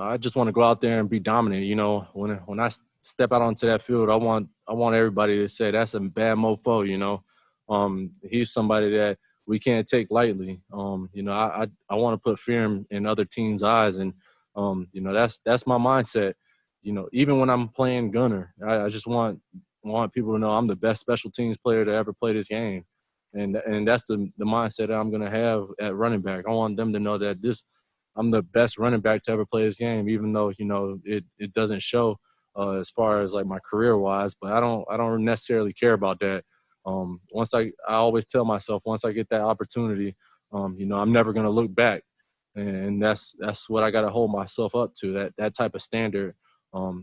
I just want to go out there and be dominant. You know, when I step out onto that field, I want everybody to say that's a bad mofo. You know, he's somebody that we can't take lightly. You know, I want to put fear in other teams' eyes, and you know, that's my mindset. You know, even when I'm playing gunner, I just want people to know I'm the best special teams player to ever play this game, and that's the mindset that I'm gonna have at running back. I want them to know that I'm the best running back to ever play this game, even though, you know, it doesn't show as far as like my career wise, but I don't necessarily care about that. Once I always tell myself, once I get that opportunity, you know, I'm never going to look back. And that's what I got to hold myself up to, that type of standard,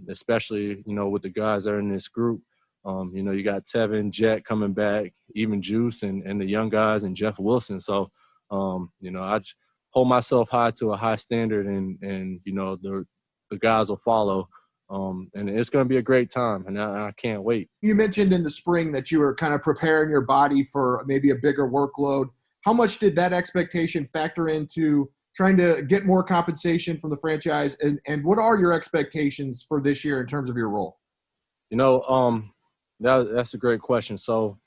especially, you know, with the guys that are in this group. You know, you got Tevin, Jet coming back, even Juice and the young guys and Jeff Wilson. So, you know, I hold myself high to a high standard, and you know, the guys will follow. And it's going to be a great time, and I can't wait. You mentioned in the spring that you were kind of preparing your body for maybe a bigger workload. How much did that expectation factor into trying to get more compensation from the franchise? And what are your expectations for this year in terms of your role? You know, that's a great question. So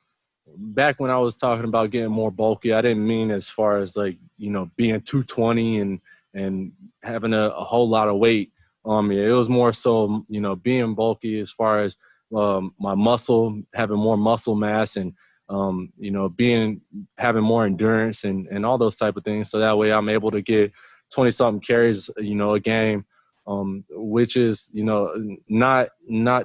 back when I was talking about getting more bulky, I didn't mean as far as like, you know, being 220 and having a whole lot of weight on me. It was more so, you know, being bulky as far as my muscle, having more muscle mass, and you know, having more endurance and all those type of things. So that way I'm able to get 20 something carries, you know, a game. Which is, you know, not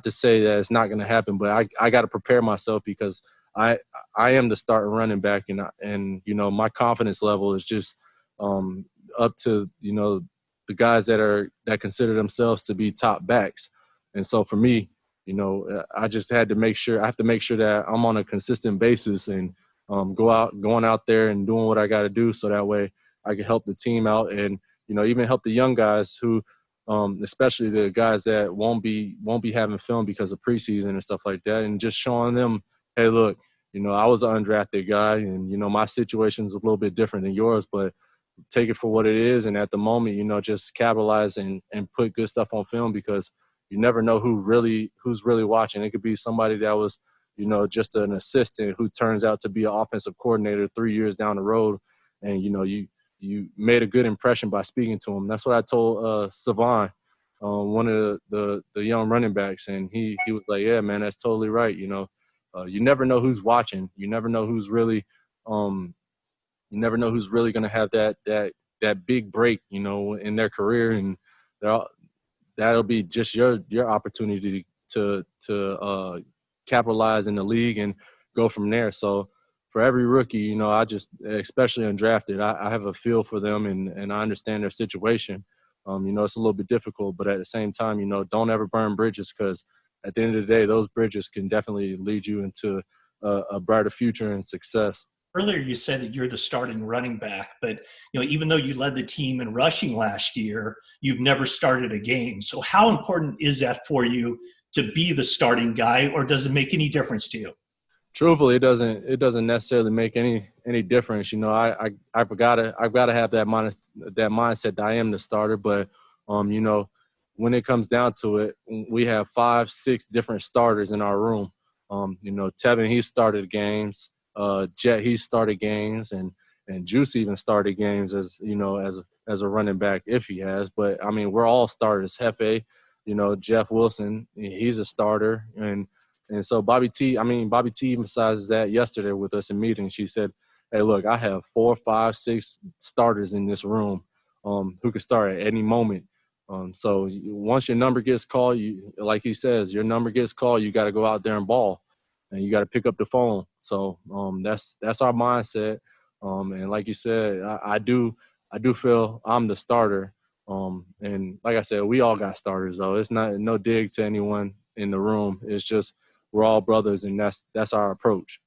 to say that it's not going to happen, but I got to prepare myself, because I am the starting running back, and you know, my confidence level is just up to, you know, the guys that consider themselves to be top backs. And so for me, you know, I just had to make sure that I'm on a consistent basis, and going out there and doing what I got to do, so that way I can help the team out, and you know, even help the young guys who, especially the guys that won't be having film because of preseason and stuff like that, and just showing them, hey, look, you know, I was an undrafted guy, and you know, my situation's a little bit different than yours, but take it for what it is, and at the moment, you know, just capitalize and put good stuff on film, because you never know who's really watching. It could be somebody that was, you know, just an assistant who turns out to be an offensive coordinator 3 years down the road, and you know, you made a good impression by speaking to him. That's what I told Savon, one of the young running backs, and he was like, yeah, man, that's totally right. You know, you never know who's watching. You never know who's really going to have that big break, you know, in their career, and that'll be just your opportunity to capitalize in the league and go from there. So for every rookie, you know, especially undrafted, I have a feel for them, and I understand their situation. You know, it's a little bit difficult, but at the same time, you know, don't ever burn bridges, because at the end of the day, those bridges can definitely lead you into a brighter future and success. Earlier, you said that you're the starting running back, but you know, even though you led the team in rushing last year, you've never started a game. So how important is that for you to be the starting guy, or does it make any difference to you? Truthfully, it doesn't necessarily make any difference. You know, I've got to have that mindset that I am the starter. But you know, when it comes down to it, we have 5-6 different starters in our room. You know, Tevin, he started games. Jet, he started games, and Juice even started games, as you know, as a running back, if he has. But I mean, we're all starters. Hefe, you know, Jeff Wilson, he's a starter, and so Bobby T emphasizes that yesterday with us in meeting. She said, hey, look, I have 4, 5, 6 starters in this room who can start at any moment. So once your number gets called, like he says, your number gets called, you got to go out there and ball, and you got to pick up the phone. So that's our mindset. And like you said, I do feel I'm the starter. And like I said, we all got starters, though. It's not no dig to anyone in the room. It's just we're all brothers, and that's our approach.